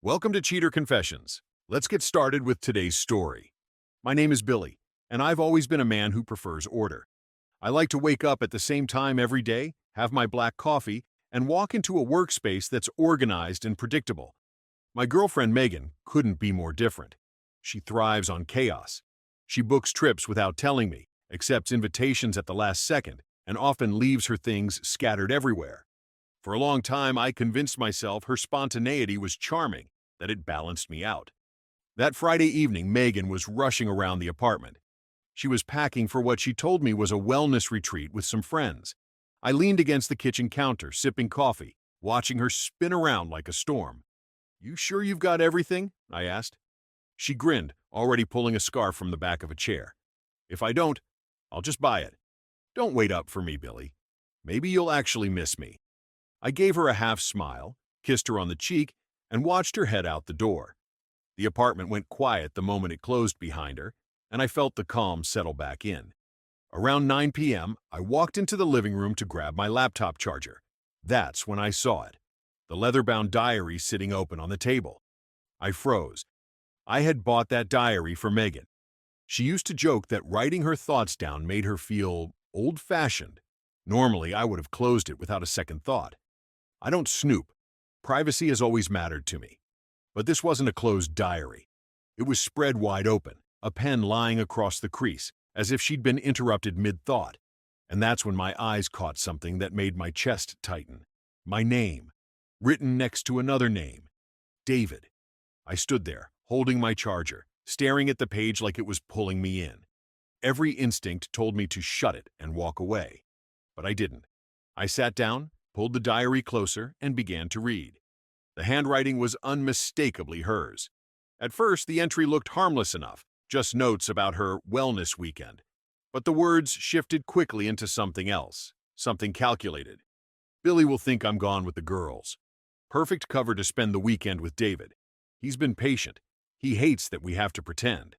Welcome to Cheater Confessions. Let's get started with today's story. My name is Billy, and I've always been a man who prefers order. I like to wake up at the same time every day, have my black coffee, and walk into a workspace that's organized and predictable. My girlfriend Megan couldn't be more different. She thrives on chaos. She books trips without telling me, accepts invitations at the last second, and often leaves her things scattered everywhere. For a long time, I convinced myself her spontaneity was charming, that it balanced me out. That Friday evening, Megan was rushing around the apartment. She was packing for what she told me was a wellness retreat with some friends. I leaned against the kitchen counter, sipping coffee, watching her spin around like a storm. "You sure you've got everything?" I asked. She grinned, already pulling a scarf from the back of a chair. "If I don't, I'll just buy it. Don't wait up for me, Billy. Maybe you'll actually miss me." I gave her a half smile, kissed her on the cheek, and watched her head out the door. The apartment went quiet the moment it closed behind her, and I felt the calm settle back in. Around 9 p.m., I walked into the living room to grab my laptop charger. That's when I saw it, the leather-bound diary sitting open on the table. I froze. I had bought that diary for Megan. She used to joke that writing her thoughts down made her feel old-fashioned. Normally, I would have closed it without a second thought. I don't snoop. Privacy has always mattered to me. But this wasn't a closed diary. It was spread wide open, a pen lying across the crease, as if she'd been interrupted mid-thought. And that's when my eyes caught something that made my chest tighten. My name, written next to another name. David. I stood there, holding my charger, staring at the page like it was pulling me in. Every instinct told me to shut it and walk away. But I didn't. I sat down, pulled the diary closer, and began to read. The handwriting was unmistakably hers. At first, the entry looked harmless enough, just notes about her wellness weekend. But the words shifted quickly into something else, something calculated. "Billy will think I'm gone with the girls. Perfect cover to spend the weekend with David. He's been patient. He hates that we have to pretend."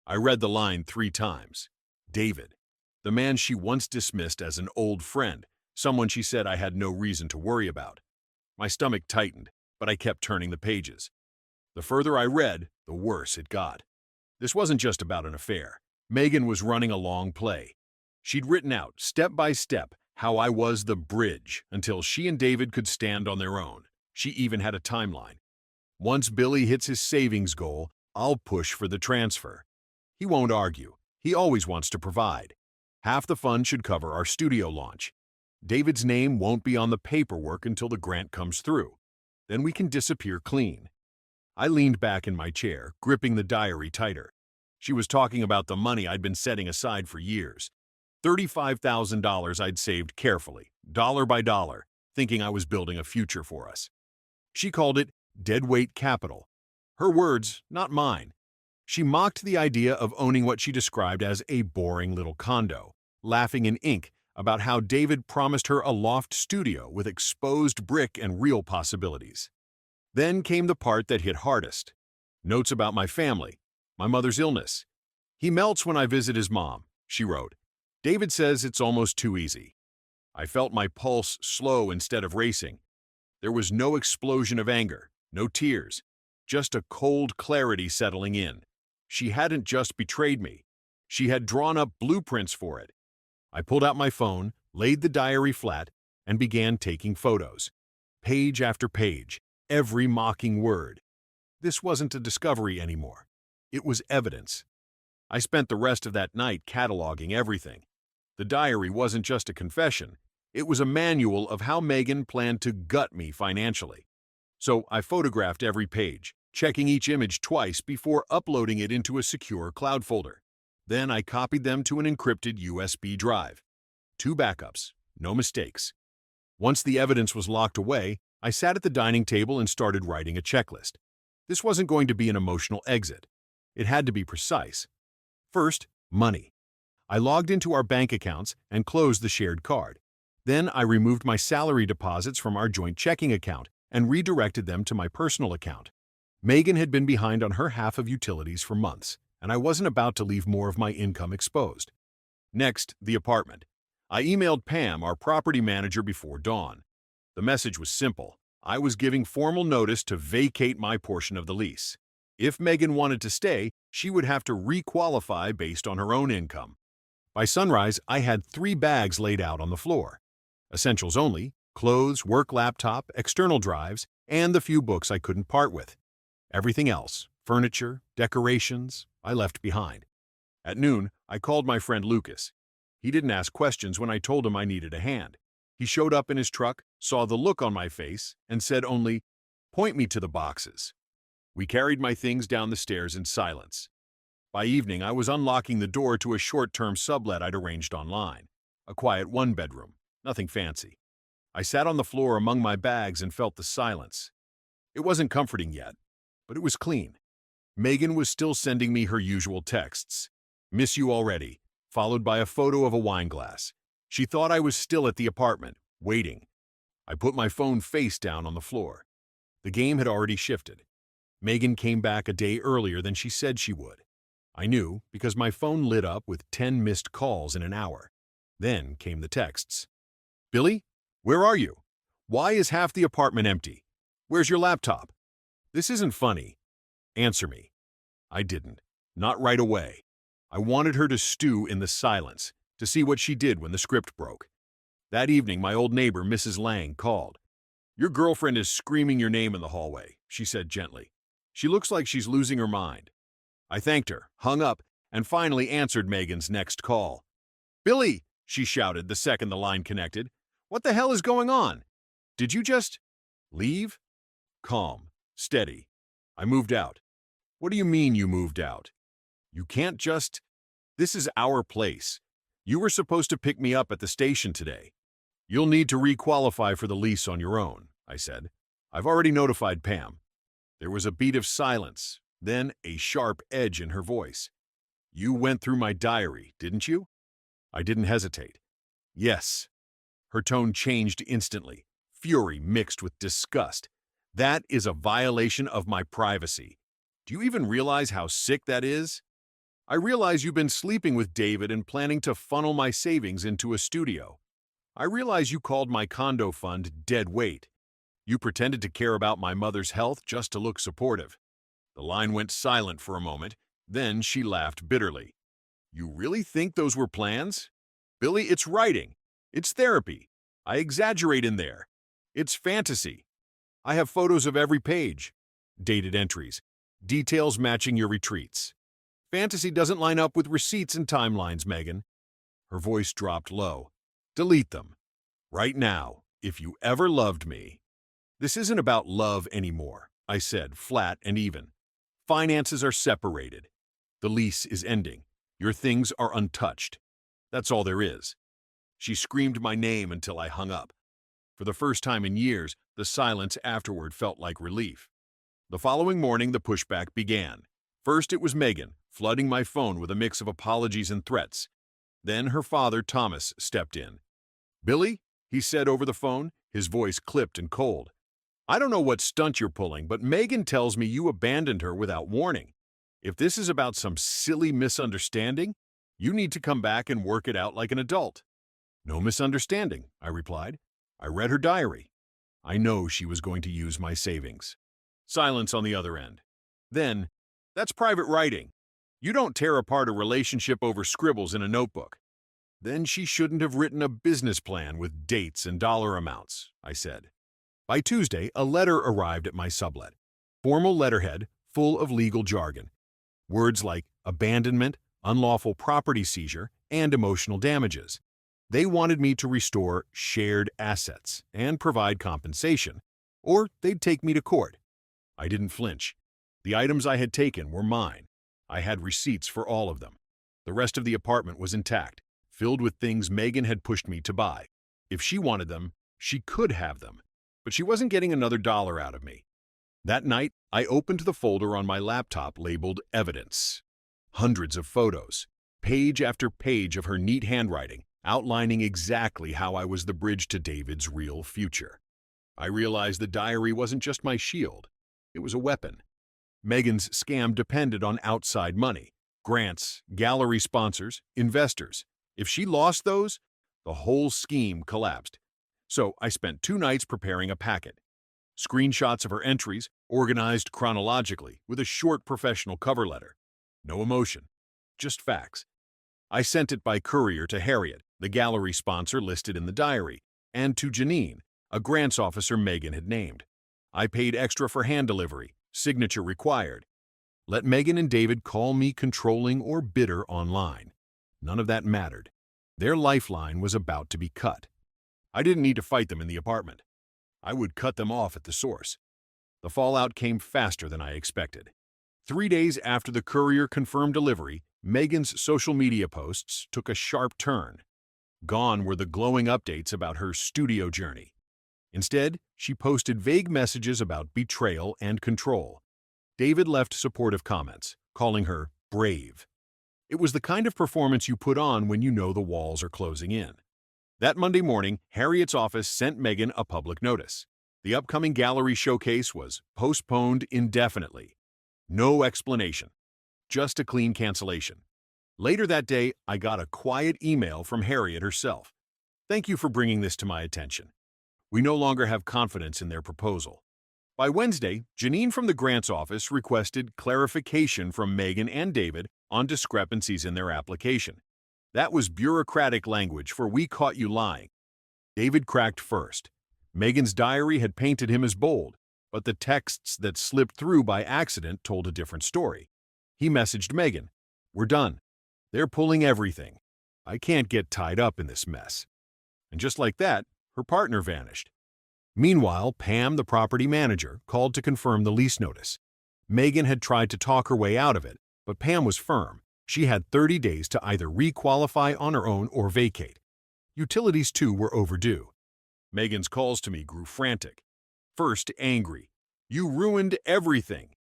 I read the line 3 times. David, the man she once dismissed as an old friend, someone she said I had no reason to worry about. My stomach tightened, but I kept turning the pages. The further I read, the worse it got. This wasn't just about an affair. Megan was running a long play. She'd written out, step by step, how I was the bridge until she and David could stand on their own. She even had a timeline. Once Billy hits his savings goal, I'll push for the transfer. He won't argue. He always wants to provide. Half the fund should cover our studio launch. David's name won't be on the paperwork until the grant comes through. Then we can disappear clean. I leaned back in my chair, gripping the diary tighter. She was talking about the money I'd been setting aside for years. $35,000 I'd saved carefully, dollar by dollar, thinking I was building a future for us. She called it deadweight capital. Her words, not mine. She mocked the idea of owning what she described as a boring little condo, laughing in ink about how David promised her a loft studio with exposed brick and real possibilities. Then came the part that hit hardest. Notes about my family, my mother's illness. "He melts when I visit his mom," she wrote. "David says it's almost too easy." I felt my pulse slow instead of racing. There was no explosion of anger, no tears, just a cold clarity settling in. She hadn't just betrayed me. She had drawn up blueprints for it. I pulled out my phone, laid the diary flat, and began taking photos. Page after page, every mocking word. This wasn't a discovery anymore. It was evidence. I spent the rest of that night cataloging everything. The diary wasn't just a confession. It was a manual of how Megan planned to gut me financially. So I photographed every page, checking each image twice before uploading it into a secure cloud folder. Then I copied them to an encrypted USB drive. 2 backups, no mistakes. Once the evidence was locked away, I sat at the dining table and started writing a checklist. This wasn't going to be an emotional exit. It had to be precise. First, money. I logged into our bank accounts and closed the shared card. Then I removed my salary deposits from our joint checking account and redirected them to my personal account. Megan had been behind on her half of utilities for months, and I wasn't about to leave more of my income exposed. Next, the apartment. I emailed Pam, our property manager, before dawn. The message was simple. I was giving formal notice to vacate my portion of the lease. If Megan wanted to stay, she would have to re-qualify based on her own income. By sunrise, I had 3 bags laid out on the floor. Essentials only: clothes, work laptop, external drives, and the few books I couldn't part with. Everything else, furniture, decorations, I left behind. At noon, I called my friend Lucas. He didn't ask questions when I told him I needed a hand. He showed up in his truck, saw the look on my face, and said only, "Point me to the boxes." We carried my things down the stairs in silence. By evening, I was unlocking the door to a short-term sublet I'd arranged online. A quiet one-bedroom, nothing fancy. I sat on the floor among my bags and felt the silence. It wasn't comforting yet, but it was clean. Megan was still sending me her usual texts. "Miss you already," followed by a photo of a wine glass. She thought I was still at the apartment, waiting. I put my phone face down on the floor. The game had already shifted. Megan came back a day earlier than she said she would. I knew because my phone lit up with 10 missed calls in an hour. Then came the texts. "Billy, where are you? Why is half the apartment empty? Where's your laptop? This isn't funny. Answer me." I didn't. Not right away. I wanted her to stew in the silence, to see what she did when the script broke. That evening, my old neighbor, Mrs. Lang, called. "Your girlfriend is screaming your name in the hallway," she said gently. "She looks like she's losing her mind." I thanked her, hung up, and finally answered Megan's next call. "Billy," she shouted the second the line connected. "What the hell is going on? Did you just leave?" Calm, steady. "I moved out." "What do you mean you moved out? You can't just... This is our place. You were supposed to pick me up at the station today. You'll need to re-qualify for the lease on your own," I said. "I've already notified Pam." There was a beat of silence, then a sharp edge in her voice. "You went through my diary, didn't you?" I didn't hesitate. "Yes." Her tone changed instantly, fury mixed with disgust. "That is a violation of my privacy. Do you even realize how sick that is? I realize you've been sleeping with David and planning to funnel my savings into a studio. I realize you called my condo fund dead weight. You pretended to care about my mother's health just to look supportive." The line went silent for a moment, then she laughed bitterly. "You really think those were plans? Billy, it's writing. It's therapy. I exaggerate in there. It's fantasy. I have photos of every page. Dated entries. Details matching your retreats. Fantasy doesn't line up with receipts and timelines, Megan." Her voice dropped low. "Delete them. Right now, if you ever loved me." "This isn't about love anymore," I said, flat and even. "Finances are separated. The lease is ending. Your things are untouched. That's all there is." She screamed my name until I hung up. For the first time in years, the silence afterward felt like relief. The following morning, the pushback began. First, it was Megan, flooding my phone with a mix of apologies and threats. Then her father, Thomas, stepped in. "Billy," he said over the phone, his voice clipped and cold. "I don't know what stunt you're pulling, but Megan tells me you abandoned her without warning. If this is about some silly misunderstanding, you need to come back and work it out like an adult." "No misunderstanding," I replied. "I read her diary. I know she was going to use my savings." Silence on the other end. Then, "That's private writing. You don't tear apart a relationship over scribbles in a notebook." "Then she shouldn't have written a business plan with dates and dollar amounts," I said. By Tuesday, a letter arrived at my sublet. Formal letterhead, full of legal jargon. Words like abandonment, unlawful property seizure, and emotional damages. They wanted me to restore shared assets and provide compensation, or they'd take me to court. I didn't flinch. The items I had taken were mine. I had receipts for all of them. The rest of the apartment was intact, filled with things Megan had pushed me to buy. If she wanted them, she could have them, but she wasn't getting another dollar out of me. That night, I opened the folder on my laptop labeled Evidence. Hundreds of photos, page after page of her neat handwriting, outlining exactly how I was the bridge to David's real future. I realized the diary wasn't just my shield. It was a weapon. Megan's scam depended on outside money, grants, gallery sponsors, investors. If she lost those, the whole scheme collapsed. So I spent 2 nights preparing a packet. screenshots of her entries, organized chronologically with a short professional cover letter. No emotion, just facts. I sent it by courier to Harriet, the gallery sponsor listed in the diary, and to Janine, a grants officer Megan had named. I paid extra for hand delivery, signature required. Let Megan and David call me controlling or bitter online. None of that mattered. Their lifeline was about to be cut. I didn't need to fight them in the apartment. I would cut them off at the source. The fallout came faster than I expected. 3 days after the courier confirmed delivery, Megan's social media posts took a sharp turn. Gone were the glowing updates about her studio journey. Instead, she posted vague messages about betrayal and control. David left supportive comments, calling her brave. It was the kind of performance you put on when you know the walls are closing in. That Monday morning, Harriet's office sent Megan a public notice. The upcoming gallery showcase was postponed indefinitely. No explanation, just a clean cancellation. Later that day, I got a quiet email from Harriet herself. "Thank you for bringing this to my attention. We no longer have confidence in their proposal." By Wednesday, Janine from the grants office requested clarification from Megan and David on discrepancies in their application. That was bureaucratic language for "we caught you lying." David cracked first. Megan's diary had painted him as bold, but the texts that slipped through by accident told a different story. He messaged Megan, "We're done. They're pulling everything. I can't get tied up in this mess." And just like that, her partner vanished. Meanwhile, Pam, the property manager, called to confirm the lease notice. Megan had tried to talk her way out of it, but Pam was firm. She had 30 days to either re-qualify on her own or vacate. Utilities, too, were overdue. Megan's calls to me grew frantic. First, angry. "You ruined everything."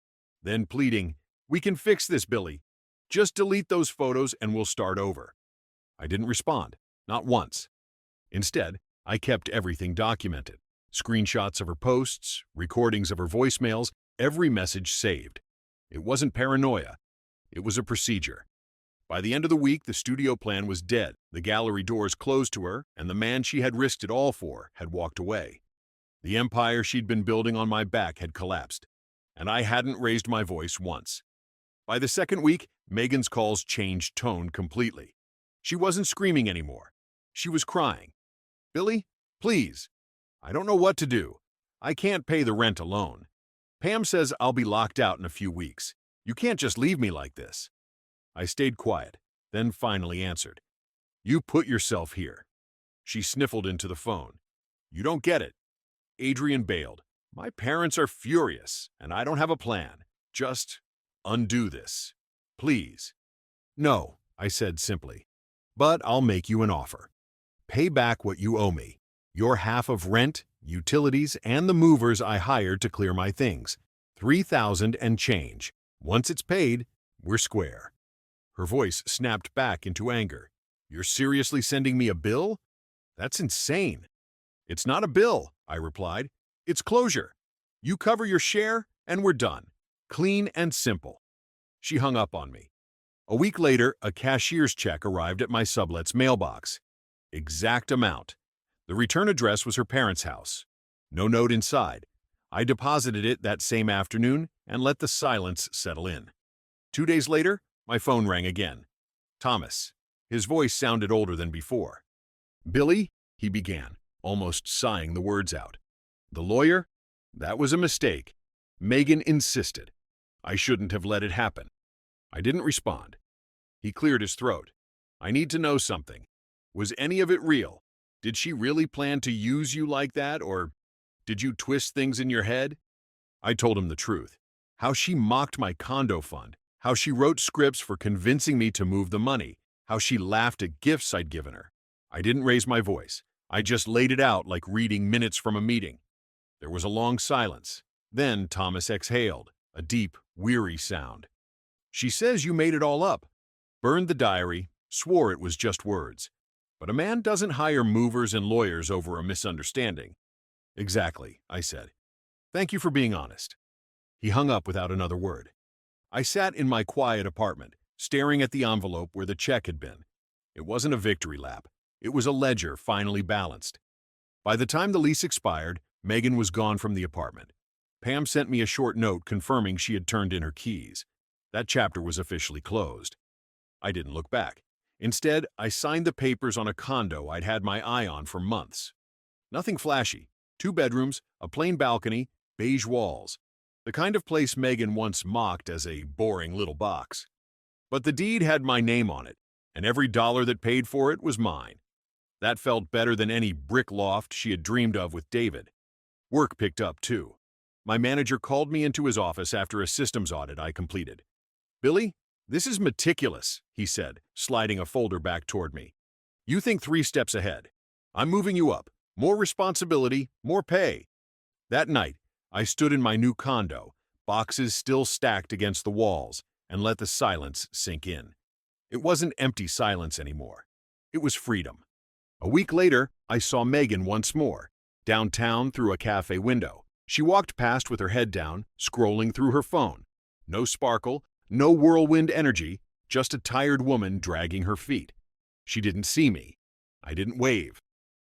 Then pleading, "We can fix this, Billy. Just delete those photos and we'll start over." I didn't respond, not once. Instead, I kept everything documented. Screenshots of her posts, recordings of her voicemails, every message saved. It wasn't paranoia. It was a procedure. By the end of the week, the studio plan was dead. The gallery doors closed to her, and the man she had risked it all for had walked away. The empire she'd been building on my back had collapsed, and I hadn't raised my voice once. By the second week, Megan's calls changed tone completely. She wasn't screaming anymore. She was crying. "Billy, please. I don't know what to do. I can't pay the rent alone. Pam says I'll be locked out in a few weeks. You can't just leave me like this." I stayed quiet, then finally answered. "You put yourself here." She sniffled into the phone. "You don't get it." Adrian bailed. "My parents are furious, and I don't have a plan. Just undo this. Please." "No," I said simply. "But I'll make you an offer. Pay back what you owe me. Your half of rent, utilities, and the movers I hired to clear my things. $3,000 and change. Once it's paid, we're square." Her voice snapped back into anger. "You're seriously sending me a bill? That's insane." "It's not a bill," I replied. "It's closure. You cover your share, and we're done. Clean and simple." She hung up on me. A week later, a cashier's check arrived at my sublet's mailbox. Exact amount. The return address was her parents' house. No note inside. I deposited it that same afternoon and let the silence settle in. 2 days later, my phone rang again. Thomas. His voice sounded older than before. "Billy," he began, almost sighing the words out. "The lawyer? That was a mistake. Megan insisted. I shouldn't have let it happen." I didn't respond. He cleared his throat. "I need to know something. Was any of it real? Did she really plan to use you like that, or did you twist things in your head?" I told him the truth. How she mocked my condo fund, how she wrote scripts for convincing me to move the money, how she laughed at gifts I'd given her. I didn't raise my voice. I just laid it out like reading minutes from a meeting. There was a long silence. Then Thomas exhaled, a deep, weary sound. "She says you made it all up. Burned the diary, swore it was just words. But a man doesn't hire movers and lawyers over a misunderstanding." "Exactly," I said. "Thank you for being honest." He hung up without another word. I sat in my quiet apartment, staring at the envelope where the check had been. It wasn't a victory lap. It was a ledger finally balanced. By the time the lease expired, Megan was gone from the apartment. Pam sent me a short note confirming she had turned in her keys. That chapter was officially closed. I didn't look back. Instead, I signed the papers on a condo I'd had my eye on for months. Nothing flashy. 2 bedrooms, a plain balcony, beige walls. The kind of place Megan once mocked as a boring little box. But the deed had my name on it, and every dollar that paid for it was mine. That felt better than any brick loft she had dreamed of with David. Work picked up, too. My manager called me into his office after a systems audit I completed. "Billy, this is meticulous," he said, sliding a folder back toward me. "You think 3 steps ahead. I'm moving you up. More responsibility, more pay." That night, I stood in my new condo, boxes still stacked against the walls, and let the silence sink in. It wasn't empty silence anymore. It was freedom. A week later, I saw Megan once more, downtown through a cafe window. She walked past with her head down, scrolling through her phone. No sparkle, no whirlwind energy, just a tired woman dragging her feet. She didn't see me. I didn't wave.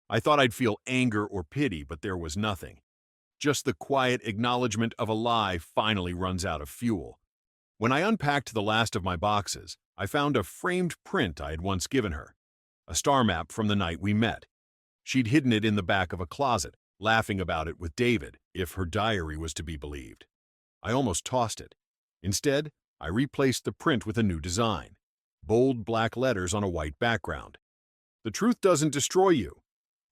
I thought I'd feel anger or pity, but there was nothing. Just the quiet acknowledgement of a lie finally runs out of fuel. When I unpacked the last of my boxes, I found a framed print I had once given her. A star map from the night we met. She'd hidden it in the back of a closet, laughing about it with David, if her diary was to be believed. I almost tossed it. Instead, I replaced the print with a new design. Bold black letters on a white background. "The truth doesn't destroy you.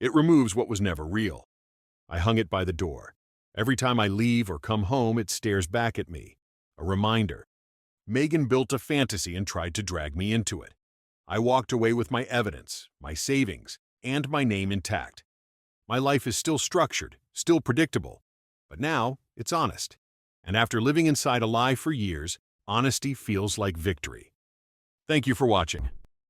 It removes what was never real." I hung it by the door. Every time I leave or come home, it stares back at me. A reminder. Megan built a fantasy and tried to drag me into it. I walked away with my evidence, my savings, and my name intact. My life is still structured, still predictable, but now it's honest. And after living inside a lie for years, honesty feels like victory. Thank you for watching.